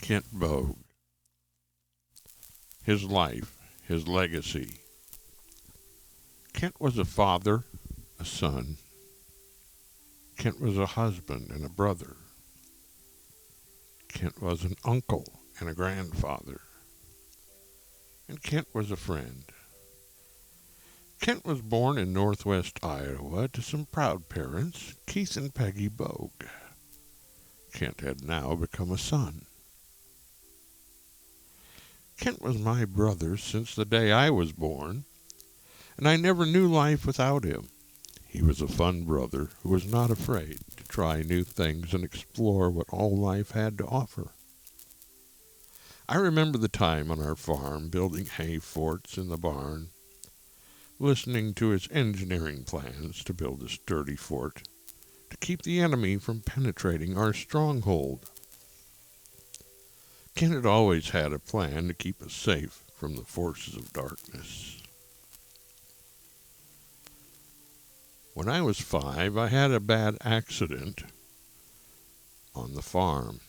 Kent Bogh, his life, his legacy. Kent was a father, a son. Kent was a husband and a brother. Kent was an uncle and a grandfather. And Kent was a friend. Kent was born in northwest Iowa to some proud parents, Keith and Peggy Bogh. Kent had now become a son. Kent was my brother since the day I was born, and I never knew life without him. He was a fun brother who was not afraid to try new things and explore what all life had to offer. I remember the time on our farm building hay forts in the barn, listening to his engineering plans to build a sturdy fort to keep the enemy from penetrating our stronghold. Kent had always had a plan to keep us safe from the forces of darkness. When I was 5, I had a bad accident on the farm.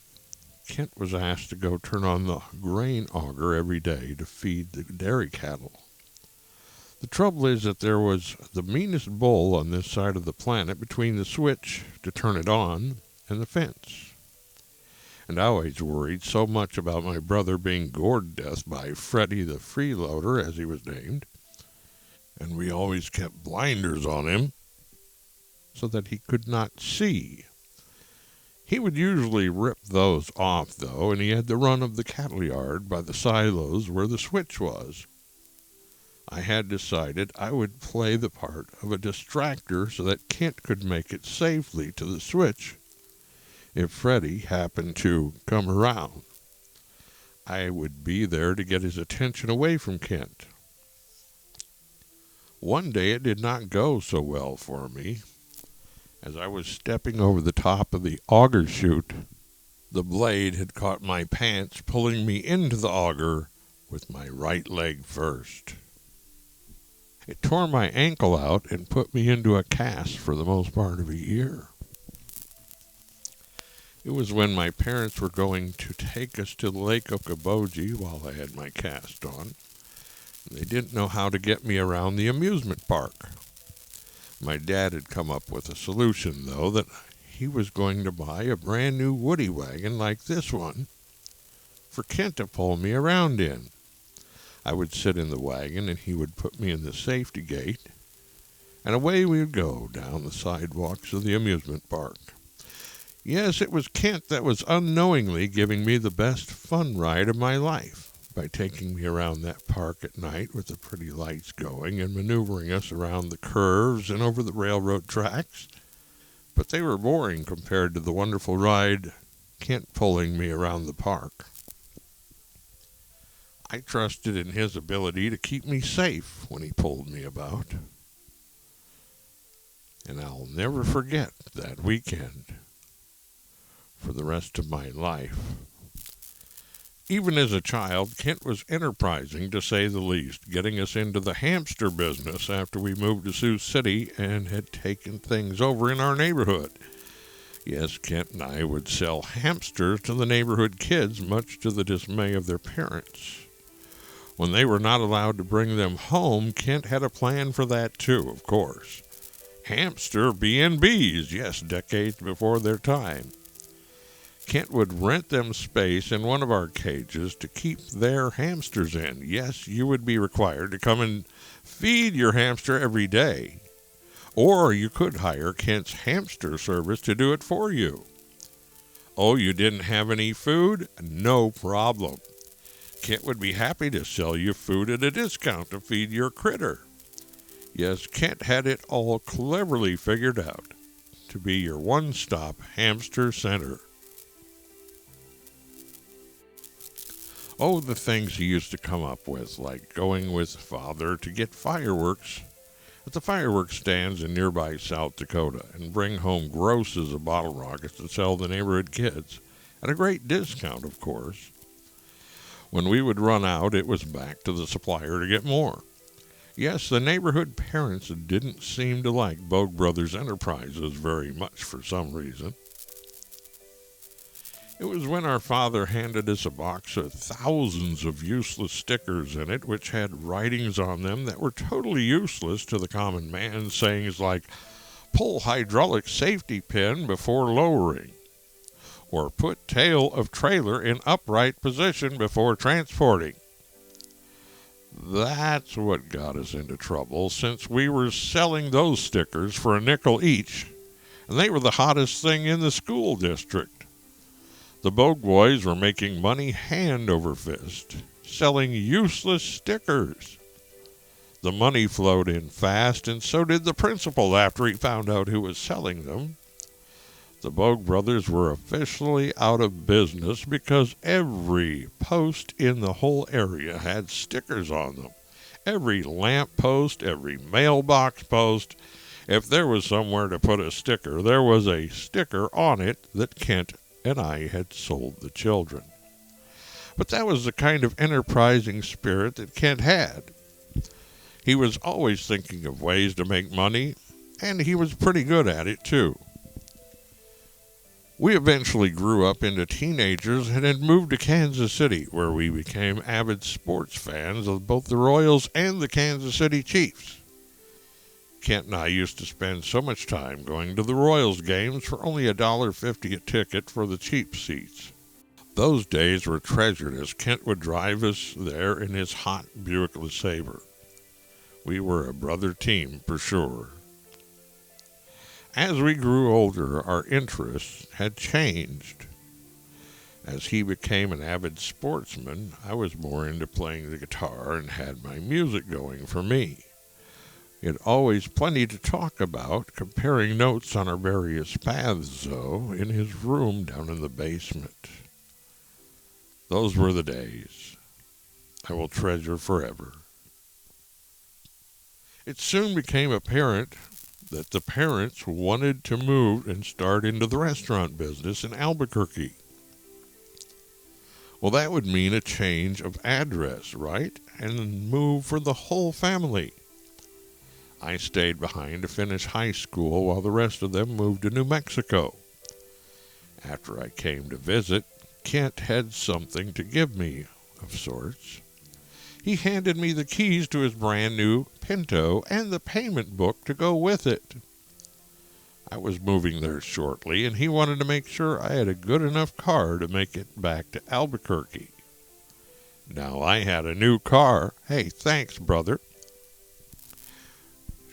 Kent was asked to go turn on the grain auger every day to feed the dairy cattle. The trouble is that there was the meanest bull on this side of the planet between the switch to turn it on and the fence. And I always worried so much about my brother being gored to death by Freddie the freeloader, as he was named, and we always kept blinders on him so that he could not see. He would usually rip those off, though, and he had the run of the cattle yard by the silos where the switch was. I had decided I would play the part of a distractor so that Kent could make it safely to the switch if Freddie happened to come around. I would be there to get his attention away from Kent. One day it did not go so well for me. As I was stepping over the top of the auger chute, the blade had caught my pants, pulling me into the auger with my right leg first. It tore my ankle out and put me into a cast for the most part of a year. It was when my parents were going to take us to Lake Okoboji while I had my cast on. They didn't know how to get me around the amusement park. My dad had come up with a solution, though, that he was going to buy a brand new woody wagon like this one for Kent to pull me around in. I would sit in the wagon and he would put me in the safety gate, and away we would go down the sidewalks of the amusement park. Yes, it was Kent that was unknowingly giving me the best fun ride of my life by taking me around that park at night with the pretty lights going and maneuvering us around the curves and over the railroad tracks. But they were boring compared to the wonderful ride Kent pulling me around the park. I trusted in his ability to keep me safe when he pulled me about. And I'll never forget that weekend for the rest of my life. Even as a child, Kent was enterprising, to say the least, getting us into the hamster business after we moved to Sioux City and had taken things over in our neighborhood. Yes, Kent and I would sell hamsters to the neighborhood kids, much to the dismay of their parents. When they were not allowed to bring them home, Kent had a plan for that too, of course. Hamster B&Bs, yes, decades before their time. Kent would rent them space in one of our cages to keep their hamsters in. Yes, you would be required to come and feed your hamster every day. Or you could hire Kent's hamster service to do it for you. Oh, you didn't have any food? No problem. Kent would be happy to sell you food at a discount to feed your critter. Yes, Kent had it all cleverly figured out to be your one-stop hamster center. Oh, the things he used to come up with, like going with Father to get fireworks at the fireworks stands in nearby South Dakota and bring home grosses of bottle rockets to sell the neighborhood kids, at a great discount, of course. When we would run out, it was back to the supplier to get more. Yes, the neighborhood parents didn't seem to like Bogh Brothers Enterprises very much for some reason. It was when our father handed us a box of thousands of useless stickers in it, which had writings on them that were totally useless to the common man, sayings like, pull hydraulic safety pin before lowering, or put tail of trailer in upright position before transporting. That's what got us into trouble, since we were selling those stickers for a nickel each, and they were the hottest thing in the school district. The Bogh boys were making money hand over fist, selling useless stickers. The money flowed in fast, and so did the principal after he found out who was selling them. The Bogh brothers were officially out of business because every post in the whole area had stickers on them. Every lamp post, every mailbox post. If there was somewhere to put a sticker, there was a sticker on it that Kent and I had sold the children. But that was the kind of enterprising spirit that Kent had. He was always thinking of ways to make money, and he was pretty good at it too. We eventually grew up into teenagers and had moved to Kansas City, where we became avid sports fans of both the Royals and the Kansas City Chiefs. Kent and I used to spend so much time going to the Royals games for only $1.50 a ticket for the cheap seats. Those days were treasured as Kent would drive us there in his hot Buick LeSabre. We were a brother team for sure. As we grew older, our interests had changed. As he became an avid sportsman, I was more into playing the guitar and had my music going for me. He had always plenty to talk about, comparing notes on our various paths, though, in his room down in the basement. Those were the days I will treasure forever. It soon became apparent that the parents wanted to move and start into the restaurant business in Albuquerque. Well, that would mean a change of address, right? And move for the whole family. I stayed behind to finish high school while the rest of them moved to New Mexico. After I came to visit, Kent had something to give me, of sorts. He handed me the keys to his brand new Pinto and the payment book to go with it. I was moving there shortly, and he wanted to make sure I had a good enough car to make it back to Albuquerque. Now I had a new car. Hey, thanks, brother.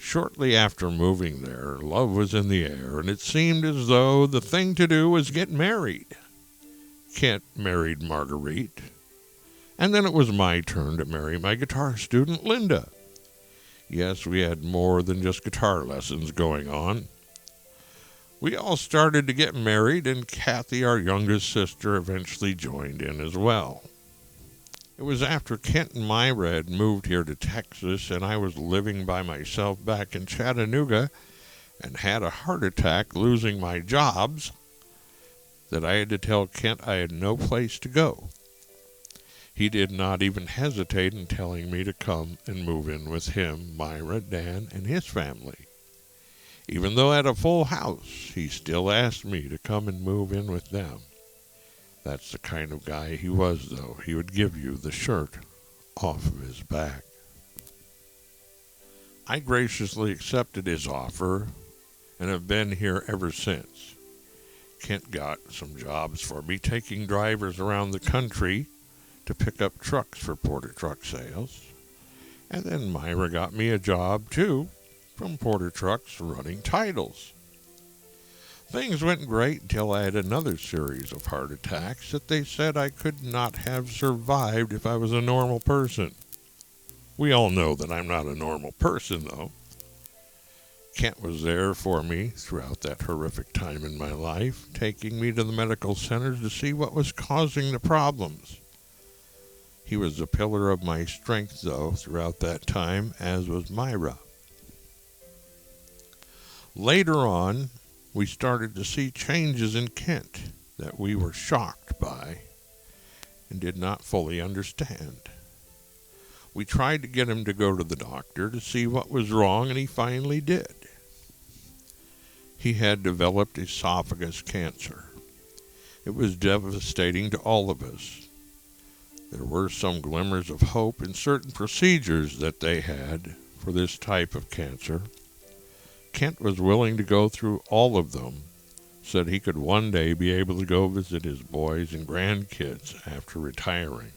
Shortly after moving there, love was in the air, and it seemed as though the thing to do was get married. Kent married Marguerite, and then it was my turn to marry my guitar student, Linda. Yes, we had more than just guitar lessons going on. We all started to get married, and Kathy, our youngest sister, eventually joined in as well. It was after Kent and Myra had moved here to Texas, and I was living by myself back in Chattanooga and had a heart attack losing my jobs, that I had to tell Kent I had no place to go. He did not even hesitate in telling me to come and move in with him, Myra, Dan, and his family. Even though I had a full house, he still asked me to come and move in with them. That's the kind of guy he was, though. He would give you the shirt off of his back. I graciously accepted his offer and have been here ever since. Kent got some jobs for me, taking drivers around the country to pick up trucks for Porter Truck Sales. And then Myra got me a job, too, from Porter Trucks running titles. Things went great until I had another series of heart attacks that they said I could not have survived if I was a normal person. We all know that I'm not a normal person, though. Kent was there for me throughout that horrific time in my life, taking me to the medical centers to see what was causing the problems. He was a pillar of my strength, though, throughout that time, as was Myra. Later on, we started to see changes in Kent that we were shocked by and did not fully understand. We tried to get him to go to the doctor to see what was wrong, and he finally did. He had developed esophagus cancer. It was devastating to all of us. There were some glimmers of hope in certain procedures that they had for this type of cancer. Kent was willing to go through all of them, said he could one day be able to go visit his boys and grandkids after retiring.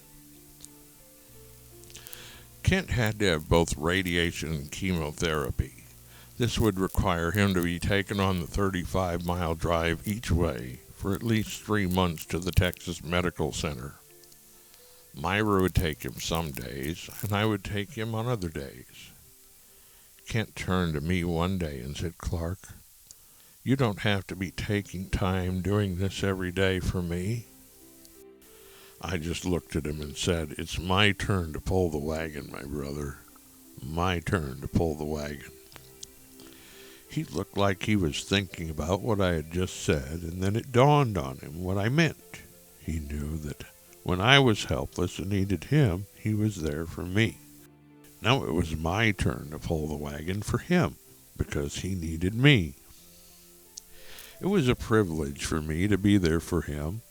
Kent had to have both radiation and chemotherapy. This would require him to be taken on the 35-mile drive each way for at least 3 months to the Texas Medical Center. Myra would take him some days, and I would take him on other days. Kent turned to me one day and said, "Clark, you don't have to be taking time doing this every day for me." I just looked at him and said, "It's my turn to pull the wagon, my brother. My turn to pull the wagon." He looked like he was thinking about what I had just said, and then it dawned on him what I meant. He knew that when I was helpless and needed him, he was there for me. Now it was my turn to pull the wagon for him, because he needed me. It was a privilege for me to be there for him.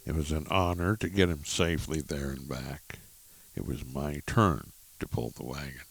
It was an honor to get him safely there and back. It was my turn to pull the wagon.